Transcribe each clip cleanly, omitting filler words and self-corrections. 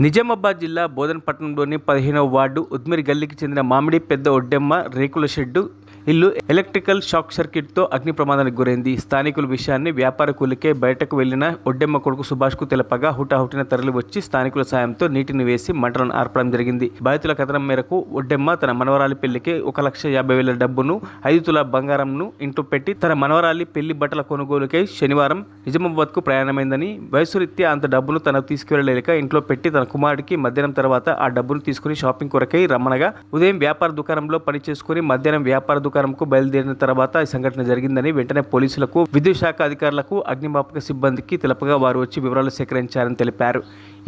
నిజామాబాద్ జిల్లా బోధనపట్నంలోని 15వ వార్డు ఉద్మిరి గల్లీకి చెందిన మామిడి పెద్ద ఒడ్డెమ్మ రేకుల షెడ్డు ఇల్లు ఎలక్ట్రికల్ షాక్ సర్క్యూట్తో అగ్ని ప్రమాదానికి గురైంది. స్థానికుల విషయాన్ని వ్యాపార కూలికే బయటకు వెళ్లిన ఒడ్డెమ్మ కొడుకు సుభాష్కు తెలపగా హుటాహుటిన తరలి వచ్చి స్థానికుల సాయంతో నీటిని వేసి మంటలను ఆర్పడం జరిగింది. బాధితుల కథనం మేరకు ఒడ్డెమ్మ తన మనవరాలి పెళ్లికి 1,50,000 డబ్బును 5 తులాల బంగారంను ఇంట్లో పెట్టి తన మనవరాలి పెళ్లి బట్టల కొనుగోలుకై శనివారం నిజామాబాద్కు ప్రయాణమైందని, వయసురీత్యా అంత డబ్బును తనకు తీసుకువెళ్లలేక ఇంట్లో పెట్టి తన కుమారుడికి మధ్యాహ్నం తర్వాత ఆ డబ్బును తీసుకుని షాపింగ్ కొరకై రమ్మనగా ఉదయం వ్యాపార దుకాణంలో పని చేసుకుని మధ్యాహ్నం వ్యాపార దుకాణంకు బయలుదేరిన తర్వాత ఈ సంఘటన జరిగిందని వెంటనే పోలీసులకు, విద్యుత్ శాఖ అధికారులకు, అగ్నిమాపక సిబ్బందికి తెలపగా వారు వచ్చి వివరాలు సేకరించారని తెలిపారు.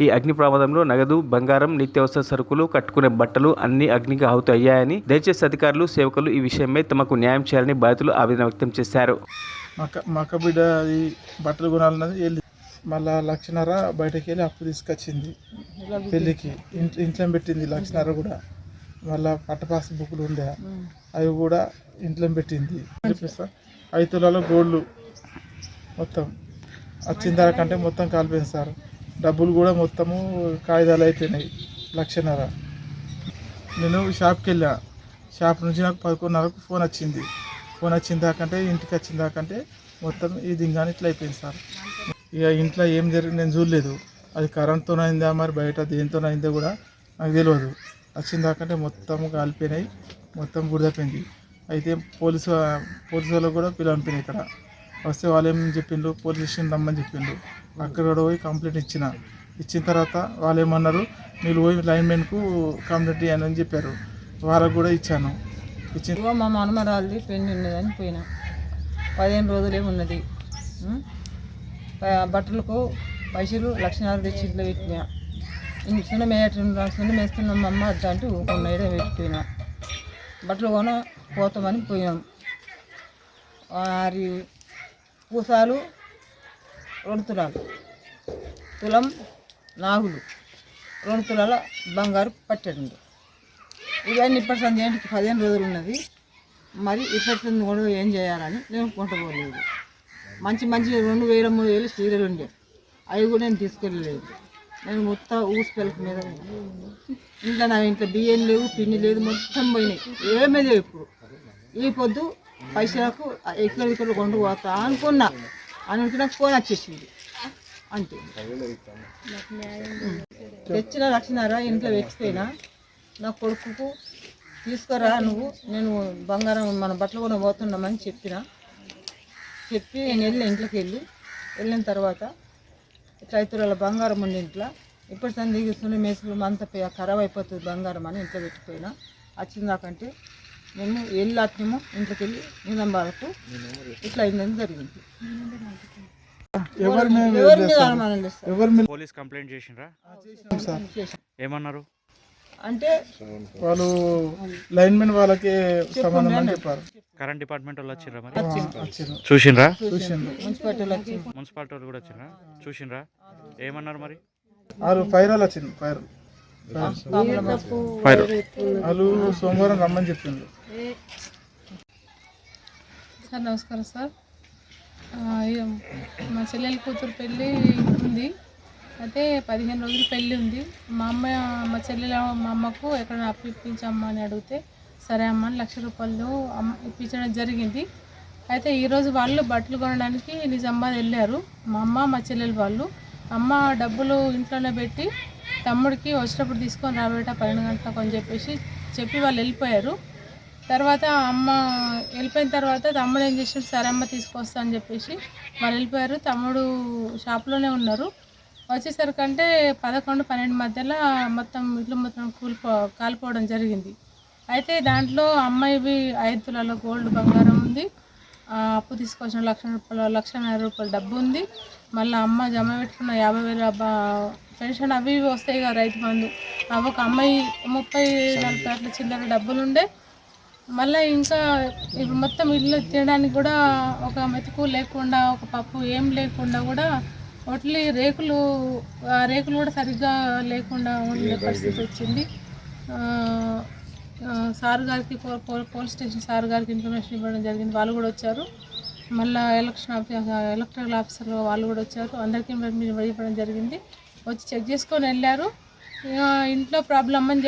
ఈ అగ్ని ప్రమాదంలో నగదు, బంగారం, నిత్యావసర సరుకులు, కట్టుకునే బట్టలు అన్ని అగ్నికి ఆహుతి అయ్యాయని, దయచేసి అధికారులు, సేవకులు ఈ విషయమై తమకు న్యాయం చేయాలని బాధితులు ఆవేదన వ్యక్తం చేశారు. మక్క బిడ్డ అది బట్టలు కొనాలన్నది మళ్ళా 1,50,000 బయటకు వెళ్ళి అప్పు తీసుకొచ్చింది పెళ్ళికి. ఇంట్లో పెట్టింది 1,50,000 కూడా. మళ్ళీ పట్టపాస్ బుక్లు ఉండే అవి కూడా ఇంట్లో పెట్టింది. 5 తులాల గోల్డ్ మొత్తం వచ్చిన దానికంటే మొత్తం కాలిపోయింది సార్. డబ్బులు కూడా మొత్తము కాగితాలు అయిపోయినాయి 1,00,000. నేను షాప్కి వెళ్ళా. షాప్ నుంచి నాకు 11:30కు ఫోన్ వచ్చింది. ఫోన్ వచ్చిన దాకంటే ఇంటికి వచ్చిన దాకంటే మొత్తం ఈ దింగాని ఇట్లా అయిపోయింది సార్. ఇక ఇంట్లో ఏం జరిగింది నేను చూడలేదు. అది కరెంట్తోనైందా మరి బయట దేనితోనైందో కూడా నాకు తెలియదు. వచ్చిన దాకంటే మొత్తం కాలిపోయినాయి, మొత్తం బుడిదపోయింది. అయితే పోలీసు వాళ్ళకు కూడా పిలవనిపోయినాయి. ఇక్కడ వస్తే వాళ్ళు ఏం చెప్పిండ్రు, పోలీస్ స్టేషన్ రమ్మని చెప్పిండ్రు. అక్కడ కూడా పోయి కంప్లైంట్ ఇచ్చిన తర్వాత వాళ్ళు ఏమన్నారు, మీరు పోయి లైన్మెన్కు కంప్లైంట్ ఇవ్వని చెప్పారు. వాళ్ళకు కూడా ఇచ్చాను. మా మనమరాలది పెళ్లి ఉన్నదని పోయినా. 15 రోజులే ఉన్నది. బట్టలకు పైసలు 1,00,000 తెచ్చి ఇంట్లో పెట్టినా. సున్న మేస్తున్నాం అమ్మ అద్దా అంటే ఊకున్నాయిడే పెట్టిపోయినా. బట్టలు పోతామని పోయినాం. పూసాలు 2 తులాలు, తులం నాగులు, 2 తులాల బంగారు పట్టండి. ఇవన్నీ ఇప్పటి సంది ఏంటికి 15 రోజులు ఉన్నది. మరి ఇప్పటి సంది కూడా ఏం చేయాలని నేను కొంటపోలేదు. మంచి 2,000-3,000 చీరలు ఉండే, అవి కూడా నేను తీసుకెళ్ళలేదు. నేను మొత్తం ఊసిపెలక మీద ఇంట్లో నా ఇంట్లో బియ్యం లేవు, పిండి లేదు, మొత్తం పోయినాయి. ఏమీ లేవు. ఇప్పుడు ఈ పొద్దు పైసలకు ఇక్కడ కొండు పోతా అనుకున్నా. నాకు ఫోన్ వచ్చేసింది అంతే. తెచ్చిన 1,00,000 ఇంట్లో పెట్టిపోయినా. నా కొడుకుకు తీసుకురా నువ్వు, నేను బంగారం మన బట్టలు కూడా పోతున్నామని చెప్పి నేను ఇంట్లోకి వెళ్ళిన తర్వాత ఇట్లా 5 తులాల బంగారం ఉంది ఇంట్లో. ఇప్పటి సంది సున్ని మేసులు అంత ఖరాబ్ అయిపోతుంది బంగారం అని ఇంట్లో పెట్టిపోయినా. వచ్చిందాకంటే మేము అట్నేమో ఇంట్లోకి వెళ్ళి నిజామాబాద్కు ఇట్లా అయిందని జరిగింది. పోలీస్ కంప్లైంట్ చేసిండ్రా? ఏమన్నారు అంటే వాళ్ళు లైన్మెన్ వాళ్ళకి సంబంధం అని చెప్పారు. కరెంట్ డిపార్ట్మెంట్ వాళ్ళు వచ్చిండ్రా? మరి చూసిండ్రా? మున్సిపాలిటీ వాళ్ళు కూడా వచ్చిండ్రా? చూసిండ్రా? ఏమన్నారు మరి? వాళ్ళు ఫైర్ వాళ్ళు వచ్చింది. ఫైర్ వాళ్ళు సోమవారం రమ్మని చెప్పిండ్రు. సార్ నమస్కారం సార్. మా చెల్లెల కూతురు పెళ్ళి ఉంది. అయితే 15 రోజులు పెళ్ళి ఉంది. మా అమ్మకు ఎక్కడ అప్పు ఇప్పించమ్మా అని అడిగితే సరే అమ్మ అని 1,00,000 రూపాయలు ఇప్పించడం జరిగింది. అయితే ఈరోజు వాళ్ళు బట్టలు కొనడానికి నిజామాబాద్ వెళ్ళారు. మా అమ్మ మా చెల్లెలు వాళ్ళు. అమ్మ డబ్బులు ఇంట్లోనే పెట్టి తమ్ముడికి వచ్చేటప్పుడు తీసుకొని రాబేట 12 గంటలకు అని చెప్పి వాళ్ళు వెళ్ళిపోయారు. తర్వాత అమ్మ వెళ్ళిపోయిన తర్వాత తమ్ముడు ఏం చేసాడు, సరే అమ్మ తీసుకొస్తా అని చెప్పేసి వాళ్ళు వెళ్ళిపోయారు. తమ్ముడు షాప్లోనే ఉన్నారు. వచ్చేసరికంటే 11-12 మధ్యలో మొత్తం ఇల్లు మొత్తం కాలిపోవడం జరిగింది. అయితే దాంట్లో అమ్మాయివి 5 తులాల గోల్డ్ బంగారం ఉంది. అప్పు తీసుకొచ్చిన 1,00,000 రూపాయల డబ్బు ఉంది. మళ్ళీ అమ్మ జమ పెట్టుకున్న 50,000 పెన్షన్ అవి వస్తాయి కదా, రైతు బంధు, అవి ఒక అమ్మాయి 30-40 అట్లా చిల్లర డబ్బులు ఉండే. మళ్ళీ ఇంకా ఇప్పుడు మొత్తం ఇల్లు తినడానికి కూడా ఒక మెతుకు లేకుండా, ఒక పప్పు ఏం లేకుండా కూడా ఓట్లీ రేకులు కూడా సరిగ్గా లేకుండా ఉండే పరిస్థితి వచ్చింది. సార్ గారికి పోలీస్ స్టేషన్ సార్ గారికి ఇన్ఫర్మేషన్ ఇవ్వడం జరిగింది. వాళ్ళు కూడా వచ్చారు. మళ్ళీ ఎలక్ట్రికల్ ఆఫీసర్ వాళ్ళు కూడా వచ్చారు. అందరికీ ఇవ్వడం జరిగింది. వచ్చి చెక్ చేసుకొని వెళ్ళారు. ఇంట్లో ప్రాబ్లం అని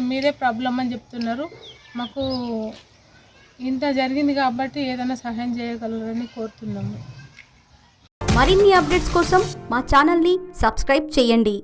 మీదే ప్రాబ్లం అని చెప్తున్నారు. మాకు ఇంత జరిగింది కాబట్టి ఏదైనా సహాయం చేయగలరని కోరుతున్నాము. మరిన్ని అప్డేట్స్ కోసం మా ఛానల్ని సబ్స్క్రైబ్ చేయండి.